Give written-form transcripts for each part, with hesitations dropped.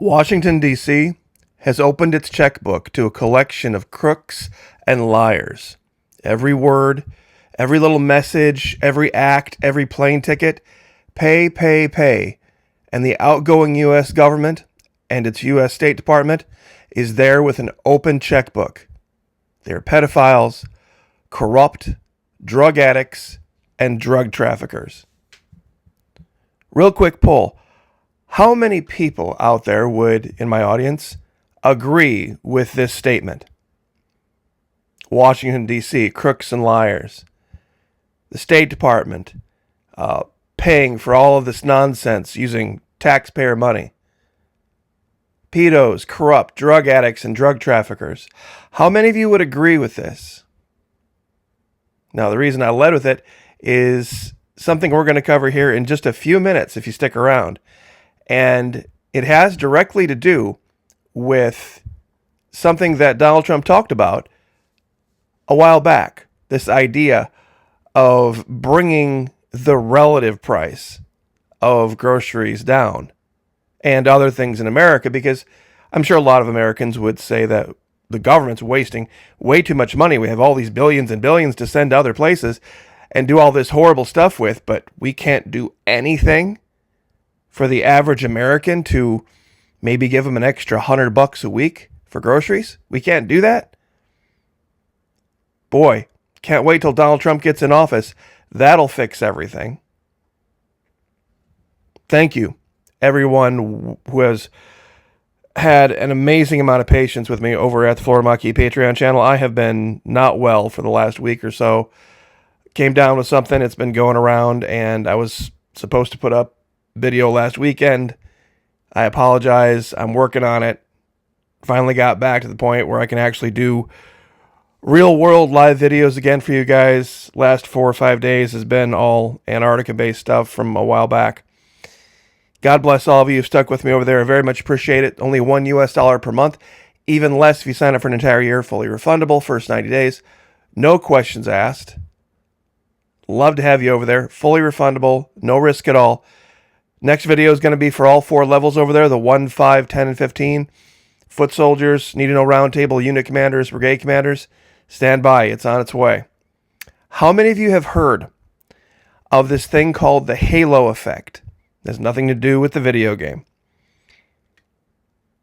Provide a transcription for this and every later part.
Washington, D.C. has opened its checkbook to a collection of crooks and liars. Every word, every little message, every act, every plane ticket, pay, pay, pay. And the outgoing U.S. government and its U.S. State Department is there with an open checkbook. They're pedophiles, corrupt, drug addicts, and drug traffickers. Real quick poll. How many people out there would, in my audience, agree with this statement? Washington, D.C., crooks and liars. The State Department paying for all of this nonsense using taxpayer money. Pedos, corrupt, drug addicts, and drug traffickers. How many of you would agree with this? Now, the reason I led with it is something we're going to cover here in just a few minutes if you stick around. And it has directly to do with something that Donald Trump talked about a while back. This idea of bringing the relative price of groceries down and other things in America, because I'm sure a lot of Americans would say that the government's wasting way too much money. We have all these billions and billions to send to other places and do all this horrible stuff with, but we can't do anything for the average American to maybe give them an extra $100 a week for groceries. We can't do that. Boy, can't wait till Donald Trump gets in office. That'll fix everything. Thank you, everyone who has had an amazing amount of patience with me over at the Florida Maquis Patreon channel. I have been not well for the last week or so. Came down with something. It's been going around, and I was supposed to put up video last weekend. I apologize. I'm working on it. Finally got back to the point where I can actually do real world live videos again for you guys. Last 4 or 5 days has been all Antarctica based stuff from a while back. God bless all of you who've stuck with me over there. I very much appreciate it. Only $1 per month. Even less if you sign up for an entire year. Fully refundable. First 90 days. No questions asked. Love to have you over there. Fully refundable. No risk at all. Next video is going to be for all 4 levels over there. The 1, 5, 10, and 15. Foot soldiers. Need to know roundtable. Unit commanders. Brigade commanders. Stand by. It's on its way. How many of you have heard of this thing called the halo effect? It has nothing to do with the video game.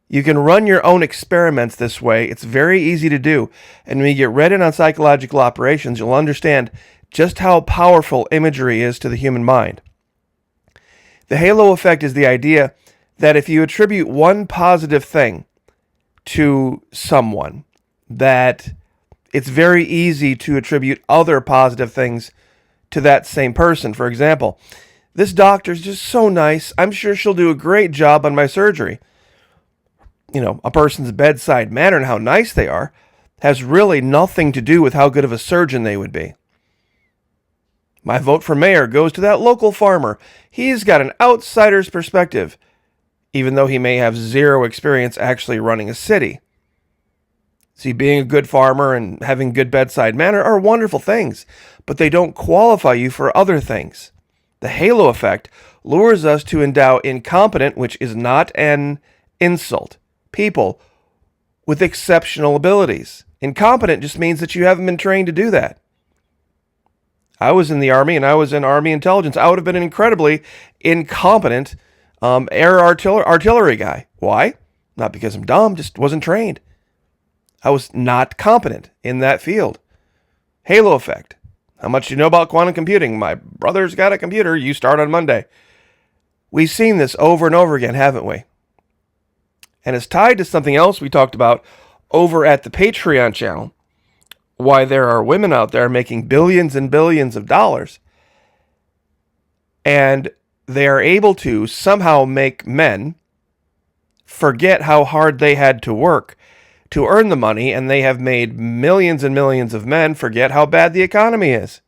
You can run your own experiments this way. It's very easy to do. And when you get read in on psychological operations, you'll understand just how powerful imagery is to the human mind. The halo effect is the idea that if you attribute one positive thing to someone, that it's very easy to attribute other positive things to that same person. For example, this doctor's just so nice. I'm sure she'll do a great job on my surgery. You know, a person's bedside manner and how nice they are has really nothing to do with how good of a surgeon they would be. My vote for mayor goes to that local farmer. He's got an outsider's perspective, even though he may have zero experience actually running a city. See, being a good farmer and having good bedside manner are wonderful things, but they don't qualify you for other things. The halo effect lures us to endow incompetent, which is not an insult, people with exceptional abilities. Incompetent just means that you haven't been trained to do that. I was in the Army, and I was in Army intelligence. I would have been an incredibly incompetent air artillery guy. Why? Not because I'm dumb, just wasn't trained. I was not competent in that field. Halo effect. How much do you know about quantum computing? My brother's got a computer. You start on Monday. We've seen this over and over again, haven't we? And it's tied to something else we talked about over at the Patreon channel. Why there are women out there making billions and billions of dollars. And they are able to somehow make men forget how hard they had to work to earn the money, and they have made millions and millions of men forget how bad the economy is.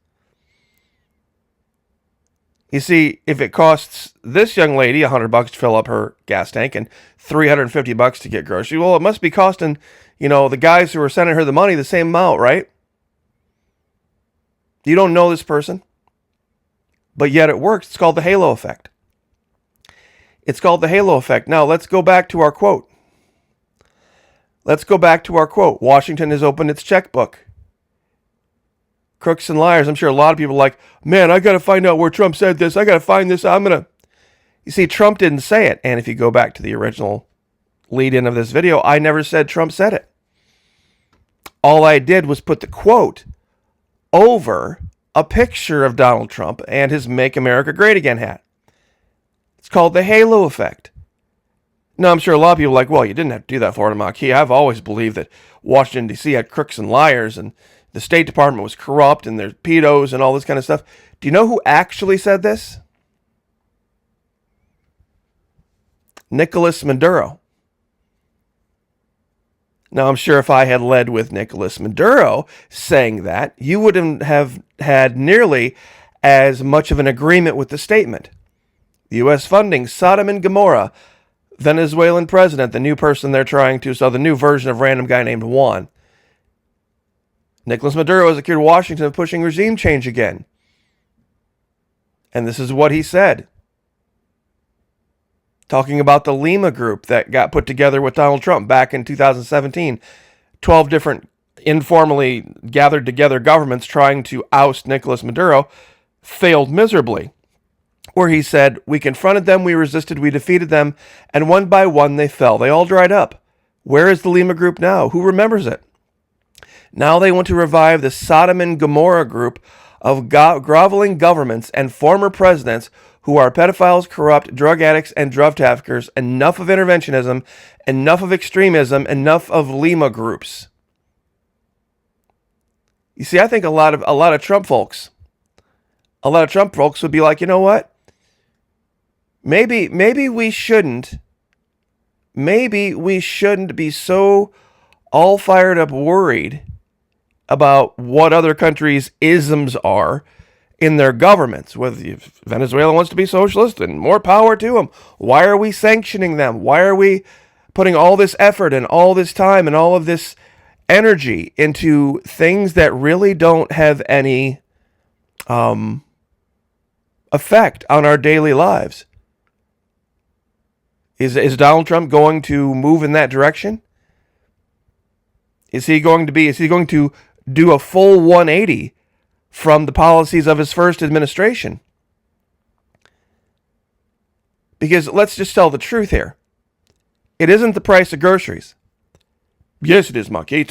You see, if it costs this young lady $100 to fill up her gas tank and $350 to get groceries, well, it must be costing, the guys who are sending her the money the same amount, right? You don't know this person, but yet it works. It's called the halo effect. It's called the halo effect. Now, let's go back to our quote. Washington has opened its checkbook. Crooks and liars. I'm sure a lot of people are like, man, I got to find out where Trump said this. I got to find this. You see, Trump didn't say it. And if you go back to the original lead-in of this video, I never said Trump said it. All I did was put the quote over a picture of Donald Trump and his Make America Great Again hat. It's called the halo effect. Now, I'm sure a lot of people are like, well, you didn't have to do that, Florida Maquis. I've always believed that Washington, D.C. had crooks and liars, and the State Department was corrupt, and there's pedos and all this kind of stuff. Do you know who actually said this? Nicolas Maduro. Now, I'm sure if I had led with Nicolas Maduro saying that, you wouldn't have had nearly as much of an agreement with the statement. The U.S. funding Sodom and Gomorrah, Venezuelan president, the new person they're trying to, so the new version of random guy named Juan. Nicolas Maduro is accused of Washington of pushing regime change again. And this is what he said. Talking about the Lima group that got put together with Donald Trump back in 2017. 12 different informally gathered together governments trying to oust Nicolas Maduro failed miserably. Where he said, we confronted them, we resisted, we defeated them, and one by one they fell. They all dried up. Where is the Lima group now? Who remembers it? Now they want to revive the Sodom and Gomorrah group of groveling governments and former presidents who are pedophiles, corrupt, drug addicts, and drug traffickers. Enough of interventionism, enough of extremism, enough of Lima groups. You see, I think a lot of Trump folks would be like, you know what? Maybe we shouldn't be so all fired up worried about what other countries' isms are in their governments. Whether if Venezuela wants to be socialist, and more power to them. Why are we sanctioning them? Why are we putting all this effort and all this time and all of this energy into things that really don't have any effect on our daily lives? Is Donald Trump going to move in that direction? Is he going to do a full 180 from the policies of his first administration? Because let's just tell the truth here. It isn't the price of groceries. Yes, it is, Monkey.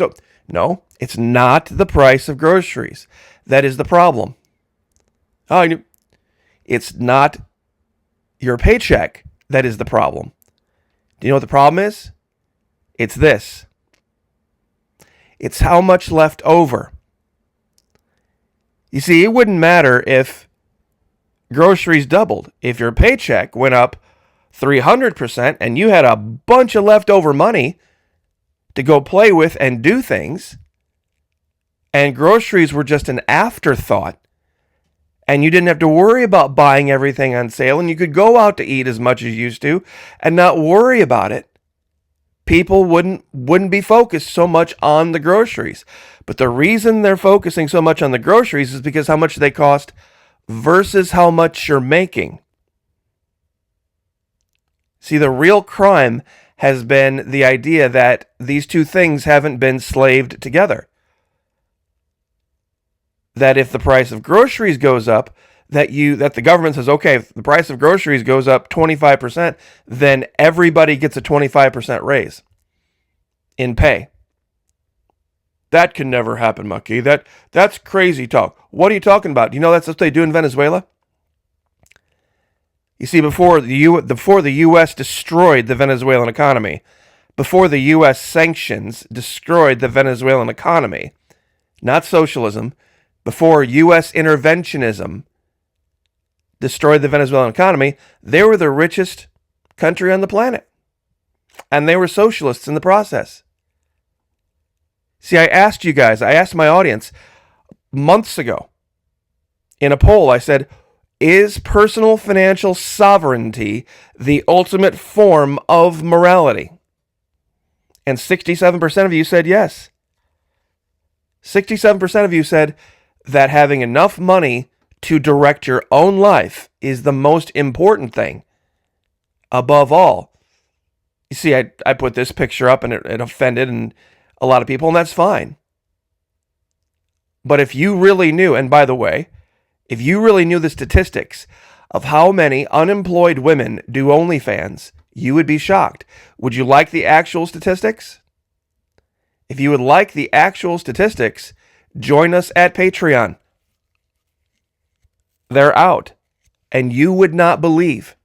No, it's not the price of groceries. That is the problem. It's not your paycheck that is the problem. Do you know what the problem is? It's this. It's how much left over. You see, it wouldn't matter if groceries doubled. If your paycheck went up 300% and you had a bunch of leftover money to go play with and do things, and groceries were just an afterthought, and you didn't have to worry about buying everything on sale, and you could go out to eat as much as you used to and not worry about it, people wouldn't be focused so much on the groceries. But the reason they're focusing so much on the groceries is because how much they cost versus how much you're making. See, the real crime has been the idea that these two things haven't been slaved together. That if the price of groceries goes up, that the government says, okay, if the price of groceries goes up 25%, then everybody gets a 25% raise in pay. That can never happen, Mucky. That's crazy talk. What are you talking about? Do you know that's what they do in Venezuela? You see, before the U.S. destroyed the Venezuelan economy, before the U.S. sanctions destroyed the Venezuelan economy, not socialism, before U.S. interventionism destroyed the Venezuelan economy, they were the richest country on the planet. And they were socialists in the process. See, I asked my audience months ago in a poll, I said, is personal financial sovereignty the ultimate form of morality? And 67% of you said yes. 67% of you said that having enough money to direct your own life is the most important thing. Above all, you see, I put this picture up and it offended and a lot of people, and that's fine. But if you really knew, and by the way, if you really knew the statistics of how many unemployed women do OnlyFans, you would be shocked. Would you like the actual statistics? If you would like the actual statistics, join us at Patreon. They're out. And you would not believe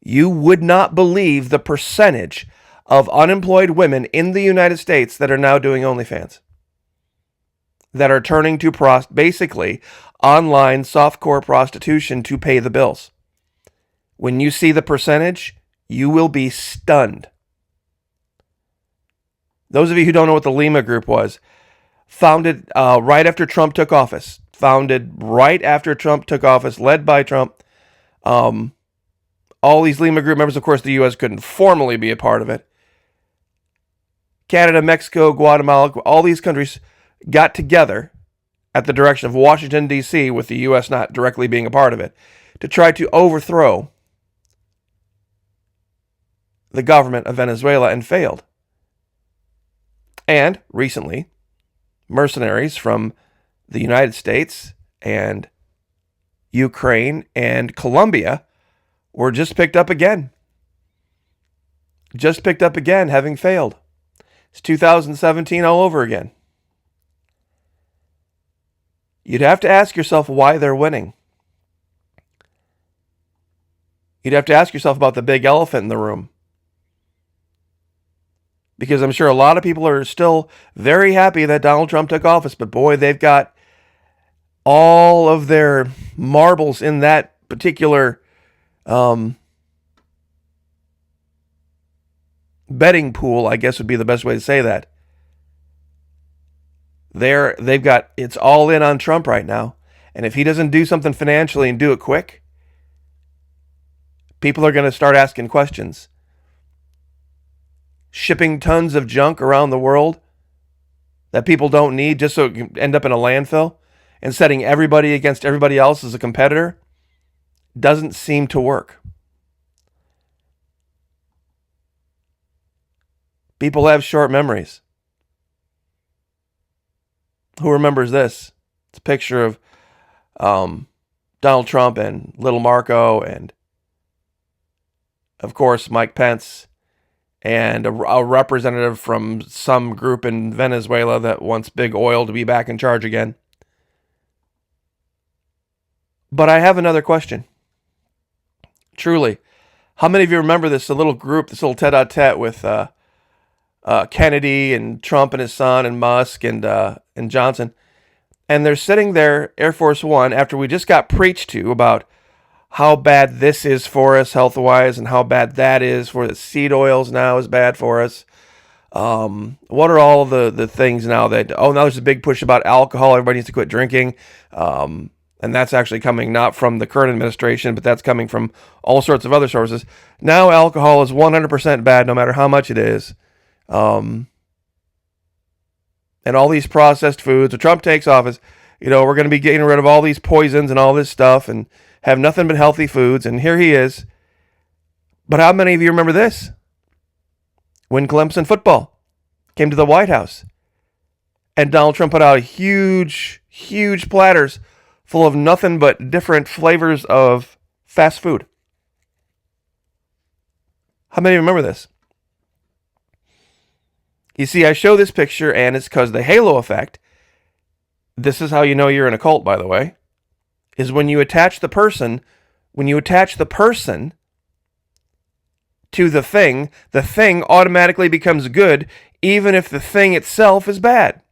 the percentage of unemployed women in the United States that are now doing OnlyFans, that are turning to basically online softcore prostitution to pay the bills. When you see the percentage, you will be stunned. Those of you who don't know what the Lima Group was, founded right after Trump took office. Led by Trump. All these Lima Group members, of course, the U.S. couldn't formally be a part of it. Canada, Mexico, Guatemala, all these countries got together at the direction of Washington, D.C., with the U.S. not directly being a part of it, to try to overthrow the government of Venezuela, and failed. And recently, mercenaries from the United States and Ukraine and Colombia were just picked up again. Having failed. It's 2017 all over again. You'd have to ask yourself why they're winning. You'd have to ask yourself about the big elephant in the room. Because I'm sure a lot of people are still very happy that Donald Trump took office, but boy, they've got all of their marbles in that particular betting pool, I guess would be the best way to say that. They've got, it's all in on Trump right now. And if he doesn't do something financially and do it quick, people are going to start asking questions. Shipping tons of junk around the world that people don't need just so it can end up in a landfill, and setting everybody against everybody else as a competitor doesn't seem to work. People have short memories. Who remembers this? It's a picture of Donald Trump and little Marco and, of course, Mike Pence and a representative from some group in Venezuela that wants big oil to be back in charge again. But I have another question. Truly, how many of you remember this little group, this little tete-a-tete with Kennedy and Trump and his son and Musk and Johnson? And they're sitting there, Air Force One, after we just got preached to about how bad this is for us health-wise and how bad that is for the seed oils now is bad for us. What are all the things now that, now there's a big push about alcohol. Everybody needs to quit drinking. And that's actually coming not from the current administration, but that's coming from all sorts of other sources. Now alcohol is 100% bad, no matter how much it is. And all these processed foods. When Trump takes office, we're going to be getting rid of all these poisons and all this stuff and have nothing but healthy foods. And here he is. But how many of you remember this? When Clemson football came to the White House and Donald Trump put out huge platters full of nothing but different flavors of fast food. How many remember this? You see, I show this picture, and it's because the halo effect, this is how you know you're in a cult, by the way, is when you attach the person to the thing automatically becomes good, even if the thing itself is bad.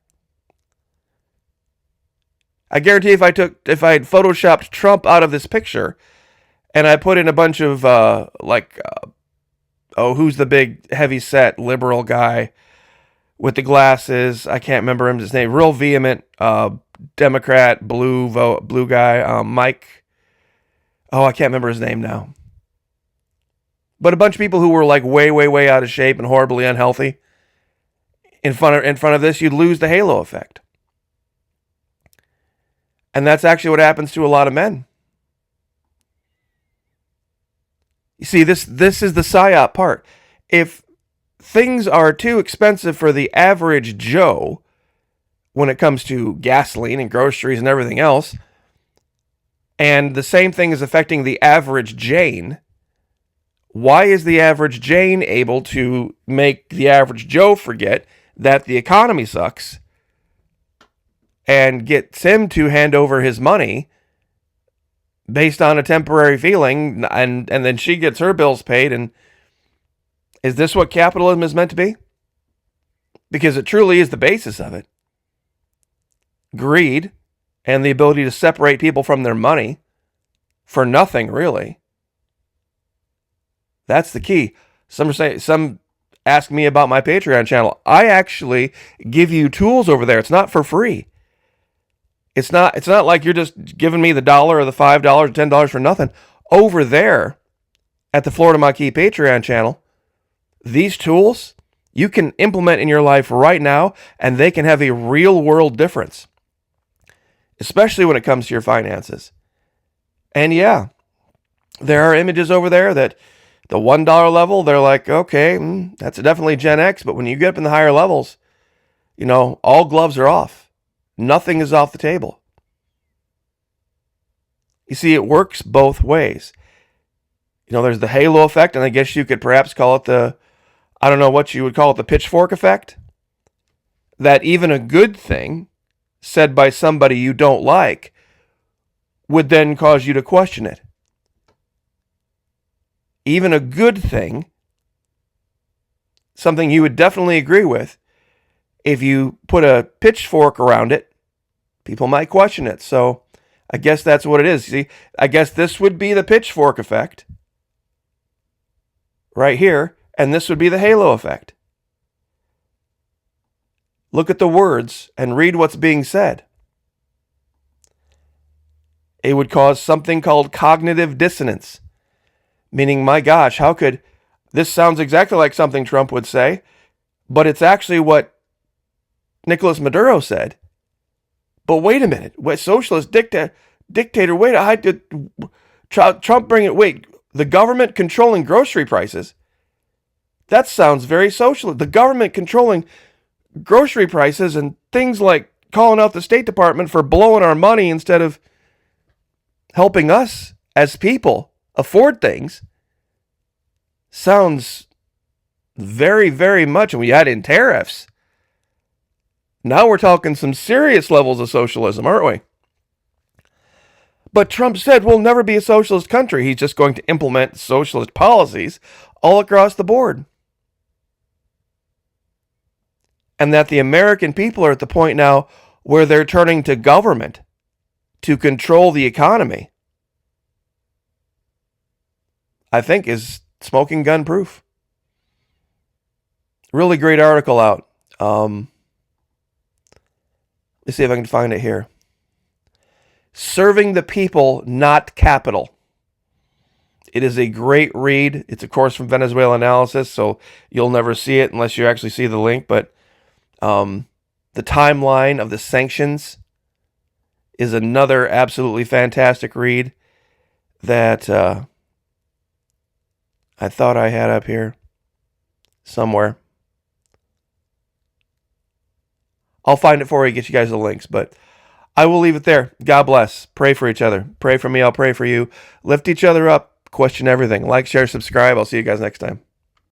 I guarantee if I had photoshopped Trump out of this picture and I put in a bunch of who's the big heavy-set liberal guy with the glasses? I can't remember his name. Real vehement Democrat blue guy, Mike. I can't remember his name now. But a bunch of people who were like way out of shape and horribly unhealthy in front of this, you'd lose the halo effect. And that's actually what happens to a lot of men. You see, this is the psyop part. If things are too expensive for the average Joe when it comes to gasoline and groceries and everything else, and the same thing is affecting the average Jane, why is the average Jane able to make the average Joe forget that the economy sucks and gets him to hand over his money based on a temporary feeling, and then she gets her bills paid? And is this what capitalism is meant to be? Because it truly is the basis of it. Greed and the ability to separate people from their money for nothing, really. That's the key. Some ask me about my Patreon channel. I actually give you tools over there. It's not for free. It's not like you're just giving me the $1 or the $5 or $10 for nothing. Over there at the Florida Maquis Patreon channel, these tools you can implement in your life right now, and they can have a real world difference, especially when it comes to your finances. And yeah, there are images over there that the $1 level, they're like, okay, that's definitely Gen X. But when you get up in the higher levels, all gloves are off. Nothing is off the table. You see, it works both ways. There's the halo effect, and I guess you could perhaps call it I don't know what you would call it, the pitchfork effect. That even a good thing said by somebody you don't like would then cause you to question it. Even a good thing, something you would definitely agree with, if you put a pitchfork around it, people might question it. So I guess that's what it is. See, I guess this would be the pitchfork effect right here, and this would be the halo effect. Look at the words and read what's being said. It would cause something called cognitive dissonance. Meaning, my gosh, how could this sounds exactly like something Trump would say, but it's actually what Nicolas Maduro said. But wait a minute, what socialist dictator? Wait, I did Trump bring it? Wait, the government controlling grocery prices? That sounds very socialist. The government controlling grocery prices and things like calling out the State Department for blowing our money instead of helping us as people afford things sounds very, very much. And we add in tariffs. Now we're talking some serious levels of socialism, aren't we? But Trump said we'll never be a socialist country. He's just going to implement socialist policies all across the board. And that the American people are at the point now where they're turning to government to control the economy, I think is smoking gun proof. Really great article out. Let's see if I can find it here. Serving the People, Not Capital. It is a great read. It's a course from Venezuela analysis, so you'll never see it unless you actually see the link. But the timeline of the sanctions is another absolutely fantastic read that I thought I had up here somewhere. I'll find it for you, get you guys the links, but I will leave it there. God bless. Pray for each other. Pray for me. I'll pray for you. Lift each other up. Question everything. Like, share, subscribe. I'll see you guys next time.